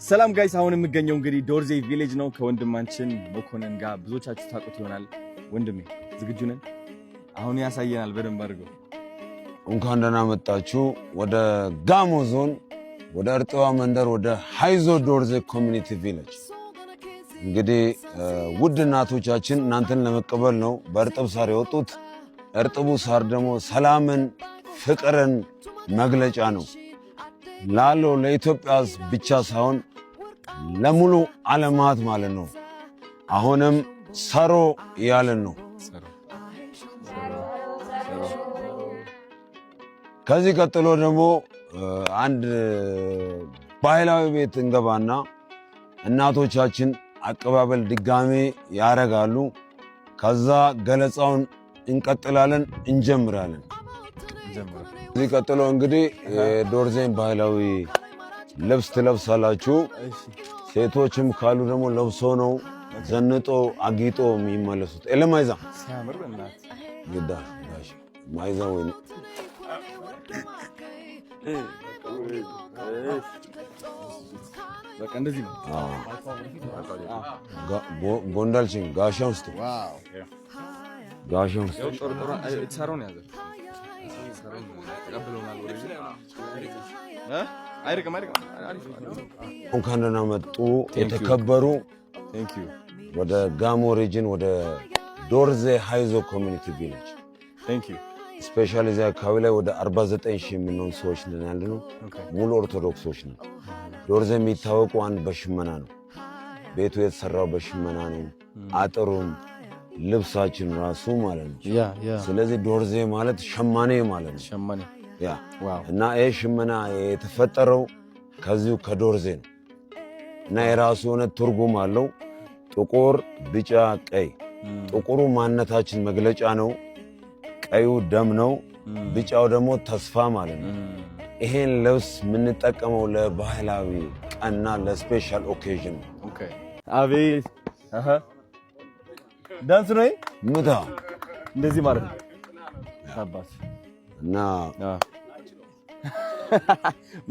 ሰላም ጋይስ አሁን የምገኘው እንግዲህ ዶርዜ ቪሌጅ ነው ከወንድማችን መኮንን ጋር ብዙዎቻችሁ ታውቁት ይሆናል። ወንድሜ ዝግጁ ነን? አሁን ያሳየናል በደንብ አድርገው። እንኳን ደህና መጣችሁ ወደ ጋሞ ዞን ወደ እርጥባ መንደር ወደ ሃይዞ ዶርዜ ኮሚኒቲ ቪሌጅ። እንግዲህ ውድ እናቶቻችን እናንተን ለመቀበል ነው በእርጥብ ሳር የወጡት። እርጥቡ ሳር ደግሞ ሰላምን፣ ፍቅርን መግለጫ ነው ላለው ለኢትዮጵያ ብቻ ሳይሆን ለሙሉ ዓለማት ማለት ነው። አሁንም ሰሮ ያለን ነው። ከዚህ ቀጥሎ ደግሞ አንድ ባህላዊ ቤት እንገባና እናቶቻችን አቀባበል ድጋሜ ያረጋሉ። ከዛ ገለጻውን እንቀጥላለን፣ እንጀምራለን። ከዚህ ቀጥሎ እንግዲህ የዶርዜን ባህላዊ ልብስ ትለብሳላችሁ። ሴቶችም ካሉ ደግሞ ለብሶ ነው ዘንጦ አጊጦ የሚመለሱት። ኤለማይዛ ሲያምር በእናት ይዳ ያሽ ማይዛ ወይ በቃ እንደዚህ ነው። ጎንዳልችን ጋሻው ውስጥ ጋሻው ውስጥ ሰሮን ያዘ ተቀብለውናል። ወደዚህ አይርቅም። እንኳን ደህና መጡ የተከበሩ ወደ ጋሞ ሪጅን ወደ ዶርዜ ሃይዞ ኮሚኒቲ ቪሌጅ። ስፔሻሊ እዚያ አካባቢ ላይ ወደ 49 ሺህ የምንሆን ሰዎች ነን ያለነው። ሙሉ ኦርቶዶክሶች ነው። ዶርዜ የሚታወቁ አንድ በሽመና ነው። ቤቱ የተሰራው በሽመና ነው። አጥሩም ልብሳችን ራሱ ማለት ነው። ስለዚህ ዶርዜ ማለት ሸማኔ ማለት ነው። ሸማኔ እና ይህ ሽመና የተፈጠረው ከዚሁ ከዶርዜ ነው እና የራሱ የሆነ ትርጉም አለው። ጥቁር፣ ቢጫ፣ ቀይ። ጥቁሩ ማንነታችን መግለጫ ነው። ቀዩ ደም ነው። ቢጫው ደግሞ ተስፋ ማለት ነው። ይሄን ልብስ የምንጠቀመው ለባህላዊ ቀንና ለስፔሻል ኦኬዥን ነው። አቤት ዳንስ ነው ምታ እንደዚህ ማለት ነው አባት እና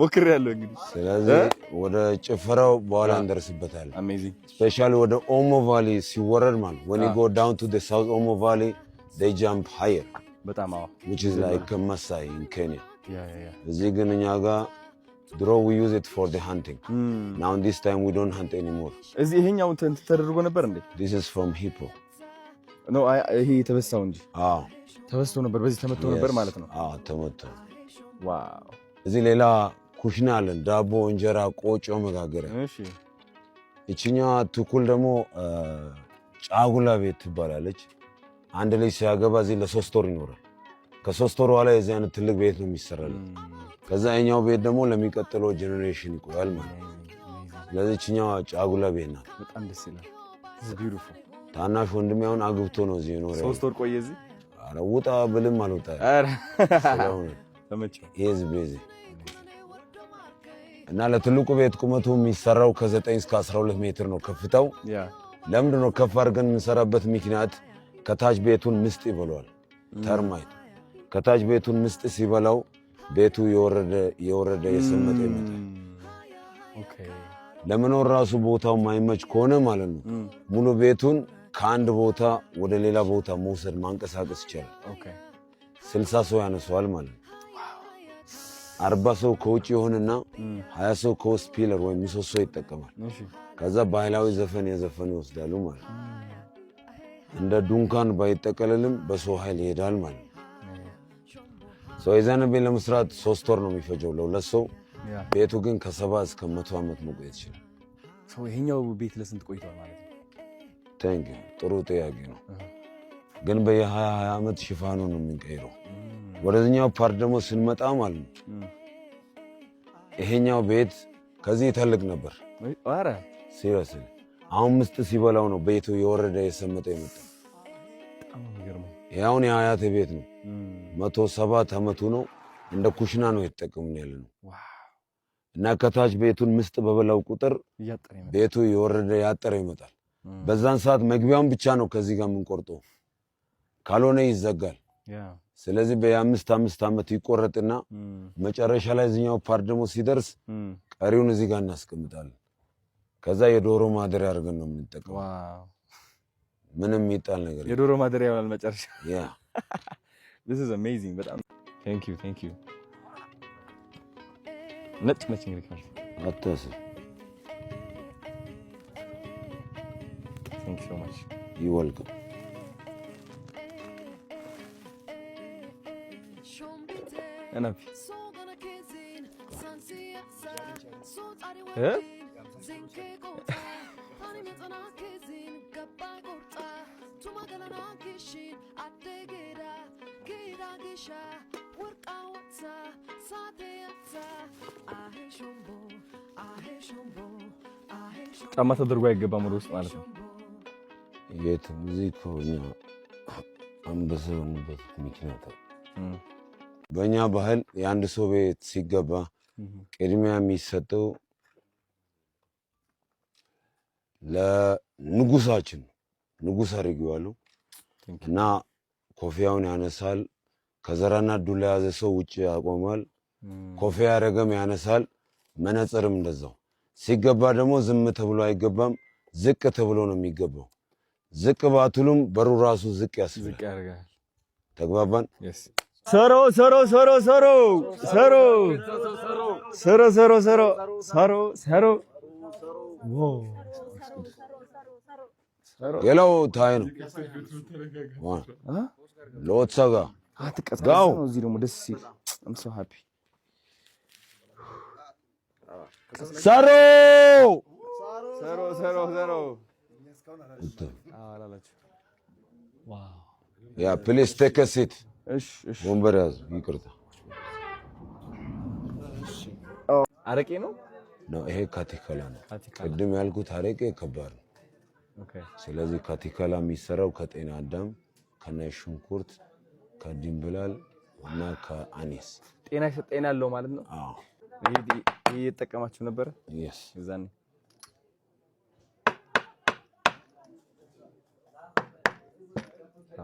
ሞክሬያለሁ እንግዲህ። ስለዚህ ወደ ጭፈራው በኋላ እንደርስበታለን። አሜዚንግ ስፔሻሊ ወደ ኦሞ ቫሊ ሲወረድ ማለት when you go down to the south Omo Valley they jump higher በጣም which is like Masai in Kenya. እዚህ ግን እኛ ጋር ድሮ we use it for the hunting. Now this time we don't hunt anymore. እዚህ ይሄኛው ተደርጎ ነበር እንዴ? This is from hippo. No ይሄ ተበሳው እንጂ ተበስቶ ነበር። በዚህ ተመቶ ነበር ማለት ነው። ተመቶ። ዋው። እዚህ ሌላ ኩሽና አለን። ዳቦ፣ እንጀራ፣ ቆጮ መጋገሪያ። እሺ። እቺኛዋ ትኩል ደግሞ ጫጉላ ቤት ትባላለች። አንድ ልጅ ሲያገባ እዚህ ለ3 ወር ይኖራል። ከ3 ወር በኋላ የዚህ አይነት ትልቅ ቤት ነው የሚሰራለት። ከዛ የኛው ቤት ደግሞ ለሚቀጥለው ጄኔሬሽን ይቆያል ማለት ነው። ስለዚህ እቺኛዋ ጫጉላ ቤት ናት። በጣም ደስ ይላል። This is beautiful. ታናሽ ወንድሜ አሁን አግብቶ ነው እዚህ ነው። 3 ወር ቆየ እዚህ። ኧረ ውጣ ብልም አልወጣ። ኧረ ስለሆነ ተመቸኝ። ይሄዝ ቤዚ እና ለትልቁ ቤት ቁመቱ የሚሰራው ከ9 እስከ 12 ሜትር ነው ከፍታው። ለምንድን ነው ከፍ አድርገን የምንሰራበት ምክንያት ከታች ቤቱን ምስጥ ይበላዋል። ተርማይት ከታች ቤቱን ምስጥ ሲበላው ቤቱ የወረደ የሰመጠ ይመጣል። ኦኬ። ለመኖር ራሱ ቦታው ማይመች ከሆነ ማለት ነው ሙሉ ቤቱን ከአንድ ቦታ ወደ ሌላ ቦታ መውሰድ ማንቀሳቀስ ይቻላል። ኦኬ። 60 ሰው ያነሳዋል ማለት ነው። 40 ሰው ከውጭ ይሆንና 20 ሰው ከውስጥ ፒለር ወይም ምሰሶ ይጠቀማል። ከዛ ባህላዊ ዘፈን የዘፈኑ ይወስዳሉ ማለት ነው። እንደ ዱንካን ባይጠቀለልም በሰው ኃይል ይሄዳል ማለት ነው። ሰው የዛን ቤት ለመስራት 3 ወር ነው የሚፈጀው ለሁለት ሰው። ቤቱ ግን ከ70 እስከ 100 ዓመት መቆየት ይችላል። ሰው ይሄኛው ቤት ለስንት ቆይቷል ማለት ነው? ታንክ ዩ ጥሩ ጥያቄ ነው። ግን በየ20 ዓመት ሽፋኑ ነው የሚቀይረው። ወደዚህኛው ፓርት ደግሞ ስንመጣ ማለት ነው ይሄኛው ቤት ከዚህ ይተልቅ ነበር። አረ ሲሪየስሊ አሁን ምስጥ ሲበላው ነው ቤቱ የወረደ የሰመጠ የመጣ። በጣም የሚገርመው ያውን የአያቴ ቤት ነው። 107 ዓመቱ ነው። እንደ ኩሽና ነው የተጠቀምን ያለ ነው። እና ከታች ቤቱን ምስጥ በበላው ቁጥር ቤቱ የወረደ ያጠረ ይመጣል። በዛን ሰዓት መግቢያውን ብቻ ነው ከዚህ ጋር የምንቆርጠው፣ ካልሆነ ይዘጋል። ስለዚህ በ5 ዓመት ይቆረጥና መጨረሻ ላይ እዚህኛው ፓርት ደግሞ ሲደርስ ቀሪውን እዚህ ጋር እናስቀምጣለን። ከዛ የዶሮ ማደሪያ አድርገን ነው የምንጠቀመው። ዋው ምንም የሚጣል ነገር የዶሮ ማደሪያ ይሆናል መጨረሻ። ያ this is amazing በጣም thank you ነጭ ነጭ እንግዲህ ካል አታስብ። thank you so much ይወልቀም እነፊ ጫማ ተደርጎ አይገባም ወደ ውስጥ ማለት ነው። የት እዚህ እኮ እኛ አንበሳ የሆኑበት ምክንያት በእኛ ባህል የአንድ ሰው ቤት ሲገባ ቅድሚያ የሚሰጠው ለንጉሳችን ንጉስ አድርጌዋለሁ እና ኮፊያውን ያነሳል። ከዘራና ዱላ የያዘ ሰው ውጭ ያቆማል። ኮፊያ ያደረገም ያነሳል። መነጽርም እንደዛው። ሲገባ ደግሞ ዝም ተብሎ አይገባም፣ ዝቅ ተብሎ ነው የሚገባው። ዝቅ ባትሉም በሩ ራሱ ዝቅ ያስብላል። ተግባባን? ሰሮ ሰሮ ሰሮ ሰሮ ሰሮ ሰሮ ሰሮ ሰሮ ሰሮ ሰሮ የለው ታይ ነው ሎትሰጋ አትቀስቀስ ነው። እዚህ ደግሞ ደስ ሲል I'm so happy ሰሮ ሰሮ ሰሮ ሰሮ ዋው ያ ፕሊስ ቴክ አ ሲት። እሺ እሺ ወንበር ያዝ። ይቅርታ አረቄ ነው ነው ይሄ ካቲካላ ነው። ቅድም ያልኩት አረቄ ከባድ ነው። ኦኬ ስለዚህ ካቲካላ የሚሰራው ከጤና አዳም ከነጭ ሽንኩርት ከድንብላል እና ከአኒስ ጤና ያለው ማለት ነው። አዎ ይሄ እየተጠቀማችሁ ነበር? yes እዛኔ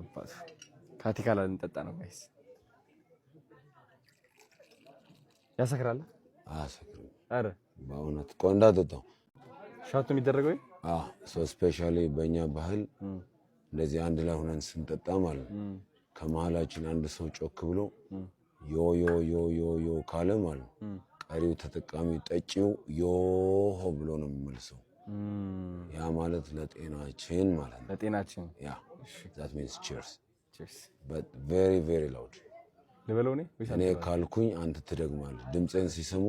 አባስ ካቲካላ እንጠጣ ነው ጋይስ። ያሰክራል? አሰክራል። አረ በእውነት ቆንዳ ጠጣው። ሻቱ የሚደረገው ሶ ስፔሻሊ በእኛ ባህል እንደዚህ አንድ ላይ ሆነን ስንጠጣ ማለት ከመሀላችን አንድ ሰው ጮክ ብሎ ዮ ዮ ዮ ዮ ዮ ካለ ማለት ቀሪው ተጠቃሚው ጠጪው ዮ ሆ ብሎ ነው የሚመልሰው። ያ ማለት ለጤናችን ማለት ነው። ለጤናችን ያ that means cheers cheers but very very loud ለበለው እኔ ካልኩኝ አንተ ትደግማለህ። ድምጼን ሲሰሙ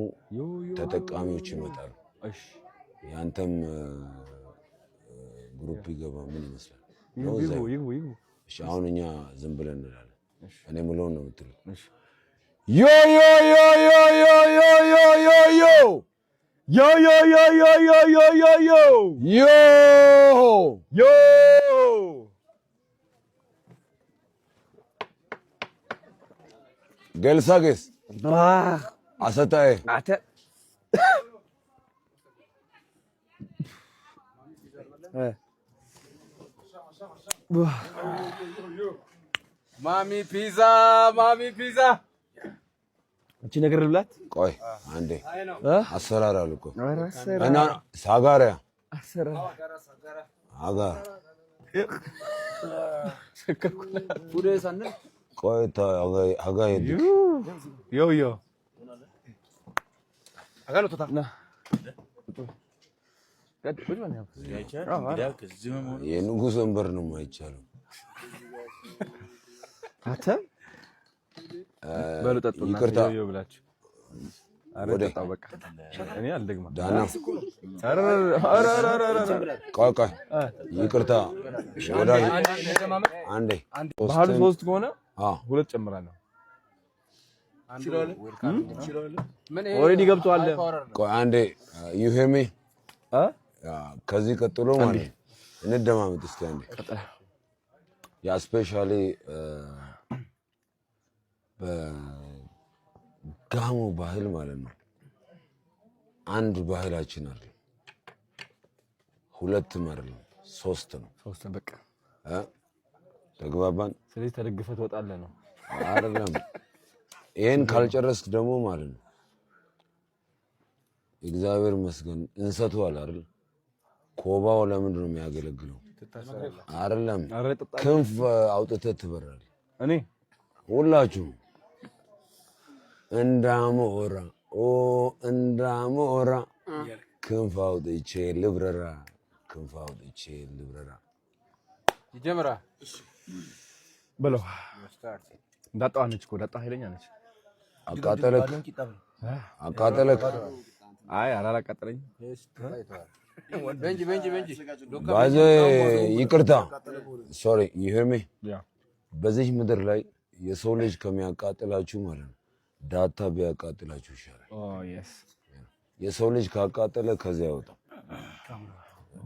ተጠቃሚዎች ይመጣሉ። እሺ ያንተም ግሩፕ ይገባ ምን ይመስላል? ይግቡ እሺ አሁን እኛ ዝም ብለን እንላለን። እኔ ምለው ነው የምትለው። እሺ ዮ ዮ ዮ ዮ ዮ ዮ ዮ ዮ ዮ ዮ ዮ ዮ ዮ ዮ ዮ ዮ ዮ ዮ ዮ ገልሳጌስ አሰጣዬ አተ ማሚ ፒዛ እቺ ነገር ልብላት። ቆይ አንዴ አሰራር አለ እኮ እና ሳጋሪያ አሰራር አጋር ሰከኩና ፉዴ ሳነ ቆይ አጋ ሄድ ዮ አጋሎ ተታና የንጉስ ወንበር ነው የማይቻለው። አተ በሉ ጠጡና ይቅርታ ብላችሁ አረ ጠጣው በቃ እኔ አልደግማ ዳና ቆይ ይቅርታ ወዳጅ አንዴ ባህሉ ሶስት ከሆነ ሁለት ጨምራለሁ። ኦሬዲ ገብቷል። ቆይ አንዴ you hear me ከዚህ ቀጥሎ ማለት እንደማመጥ እስቲ አንዴ ያ ስፔሻሊ በጋሞ ባህል ማለት ነው አንድ ባህላችን አለ። ሁለት አይደለም ሶስት ነው። በቃ ተግባባን። ስለዚህ ተደግፈህ ትወጣለህ ነው አይደለም? ይሄን ካልጨረስክ ደግሞ ማለት ነው እግዚአብሔር ይመስገን እንሰቱ አለ አይደል? ኮባው ለምንድን ነው የሚያገለግለው? አይደለም ክንፍ አውጥተህ ትበራለህ። እኔ ሁላችሁ እንዳሞራ እንዳሞራ ክንፍ አውጥቼ ልብረራ ክንፍ አውጥቼ ልብረራ ይጀምራ በለው። እንዳጣው ነች እኮ ዳጣ ኃይለኛ ነች። አቃጠለክ? አይ አላቃጠለኝ። ቤንጂ ባዜ ይቅርታ ሶሪ you hear me በዚህ ምድር ላይ የሰው ልጅ ከሚያቃጥላችሁ ማለት ነው ዳታ ቢያቃጥላችሁ ይሻላል። የሰው ልጅ ካቃጠለ ከዚያ ያወጣ።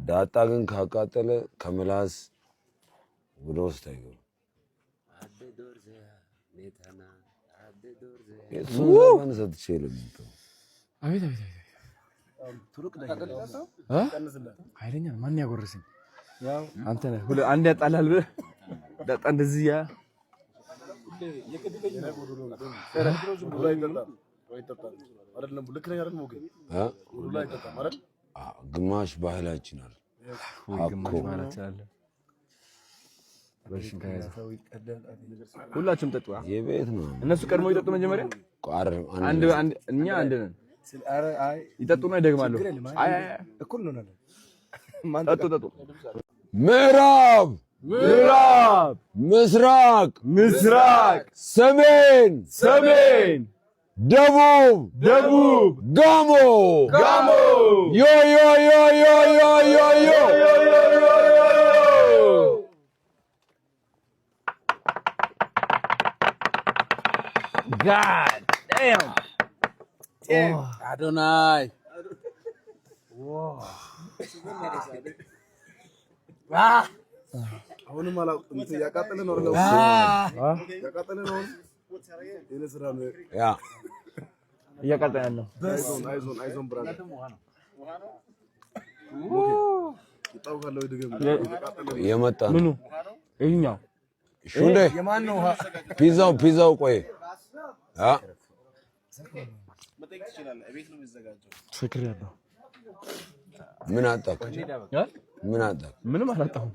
ዳታ ግን ካቃጠለ ከምላስ ወደ ውስጥ አይገባም። የሱን ሰጥቼልም አቤት ኃይለኛ ማን ያጎረሰኝ? አንተ ነህ። አንድ ያጣላል ብለህ ዳጣ እንደዚህ ያ ግማሽ ባህላችን አለ። ሁላችሁም ጠጡ። የቤት ነው። እነሱ ቀድሞ ይጠጡ መጀመሪያ። እኛ አንድ ነን። ይጠጡና ይደግማሉ። ጠጡ። ምዕራብ ምስራቅ ሰሜን ደቡብ ጋሞ ዮ God damn. Oh. Adonai. Wow. አሁንም አላውቅም። ያቃጠለ ነው ነው ያቃጠለ ነው የነስራ ነው ያ እያቃጠለ ነው። አይዞን ብራዘር ቂጣው ካለው ይደገም የመጣ ምኑ ይሄኛው ሹንዴ የማን ነው? ፒዛው ቆይ መጠየቅ ይችላል። እቤት ነው የሚዘጋጀው። ፍቅር ያለው ምን አጣክ? ምንም አላጣሁም።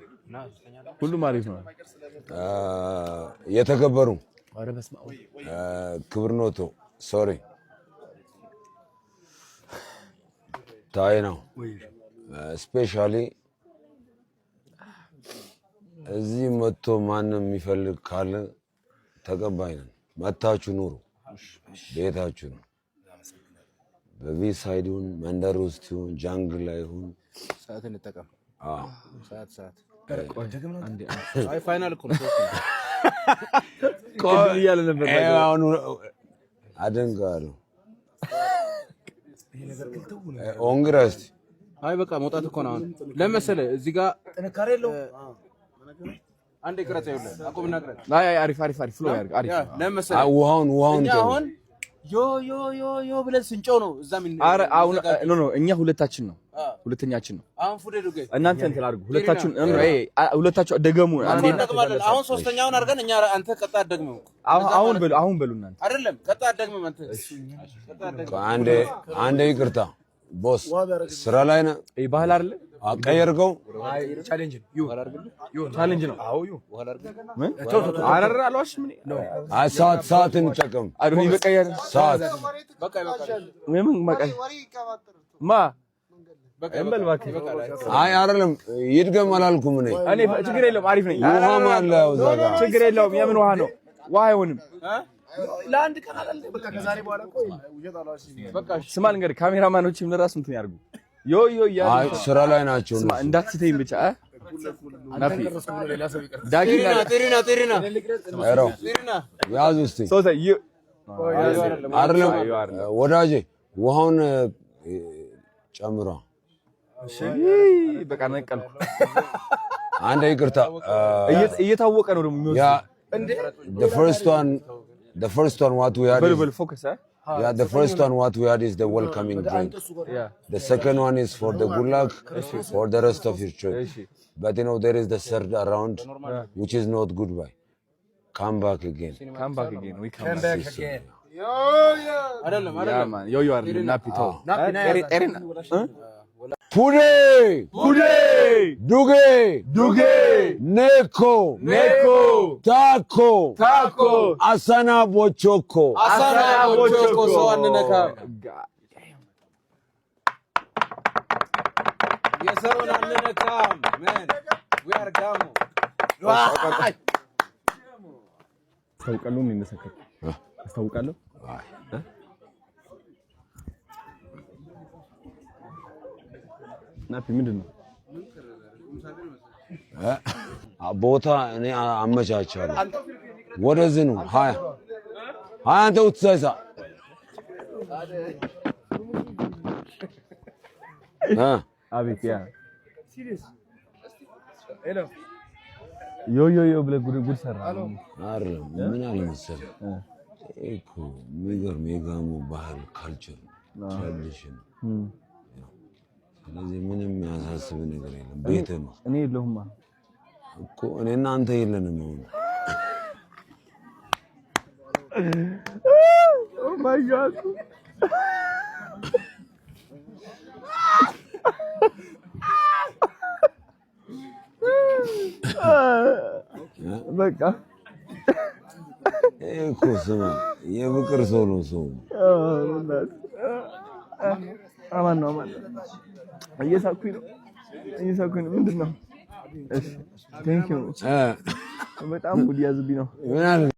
ሁሉም አሪፍ ነው። የተከበሩ ክብርኖቶ ሶሪ ታይ ነው ስፔሻሊ እዚህ መጥቶ ማንም የሚፈልግ ካለ ተቀባይ ነን። መታችሁ ኑሩ። ቤታችሁ ነው። በቪ ሳይድ ይሁን መንደር ውስጥ ይሁን ጃንግል ላይ ይሁን ሰዓት እንጠቀም። ሰዓት አይ ፋይናል እኮ ነው። ቆይ ያለ ነበር አሁን አደንጋለሁ። ኦንግረስ አይ በቃ መውጣት እኮ ነው። አሁን ለመሰለ እዚህ ጋር ጥንካሬ የለውም። አንዴ ቅረጽ ይኸውልህ፣ አቆምና ቅረጽ። አይ አሪፍ ፍሎ ያርግ አሪፍ። ለመሰለ ውሃውን አሁን ዮ ብለን ስንጨው ነው እዛ ምን አረ አሁን ኖ እኛ ሁለታችን ነው ሁለተኛችን ነው። አሁን ፉዴ ዱቄ እናንተ እንትን አድርጉ። ሁለታችሁ ደገሙ። አሁን ሶስተኛውን አድርገን እኛ አንተ ቀጣ አደግመው። አሁን በሉ እናንተ አይደለም ቀጣ አደግመው አንተ። አንዴ ይቅርታ ቦስ ስራ ላይ ነህ። ባህል አይደለ አቀየርከው። ቻሌንጅ ነው። አዎ አልዋሽም። ሰዓት እንጠቀም። ሰዓት አይ አይደለም ይድገም አላልኩም። እኔ ችግር የለውም አሪፍ ነኝ። ውሃም አለ እዛ ጋር ችግር የለውም። የምን ውሃ ነው? ውሃ አይሆንም። ለአንድ ቀን አይደል? በቃ ከዛሬ በኋላ ቆይ በቃ ስማ ልንገርህ፣ ካሜራማኖችም ለራስ እንትን ያርጉ። ዮ አይ ስራ ላይ ናቸው። ስማ እንዳትተኝ ብቻ ናፊ ጤሪና ያዙ እስቲ አይደለም ወዳጄ ውሃውን ጨምሯ። እሺ በቃ ነቀልኩ። አንዴ ይቅርታ እየታወቀ ነው ደግሞ የሚወስድ እንዴ the first one what we had is focus the first one what we had is the welcoming drink. The second one is for the good luck for the rest of your trip. But you know there is the third round which is not goodbye. Come back again. We come back again. አይደለም man yo are napi to Pude, Pude, Duge, Duge, Neko, Neko, Taco, Taco, Asana Bochoko. Asana Bochoko so anenaka. Yes sir anenaka man. We are Gamo. አስታውቃለሁ ምን እንደሰከተ አስታውቃለሁ ናፒ ምንድነው ቦታ እኔ አመቻቻለሁ ወደዚህ ነው 20 አንተ ውትሳይሳ አቤት ያ ሲሪየስ ሄሎ ዮ ብለ ጉድ ሰራ አረ ምን አለ መሰለህ እኮ የሚገርም የጋሞ ባህል ካልቸር ትራዲሽን ስለዚህ ምንም ያሳስብ ነገር የለም ቤት ነው እኔ የለሁማ እኮ እኔና አንተ የለንም ነው ኦ ማይ ጋድ በቃ እኮ ስማ የፍቅር ሰው ነው ሰው አማን ነው እየሳኩኝ ነው ምንድነው እሺ ቴንክ ዩ በጣም ጉድ ያዝብኝ ነው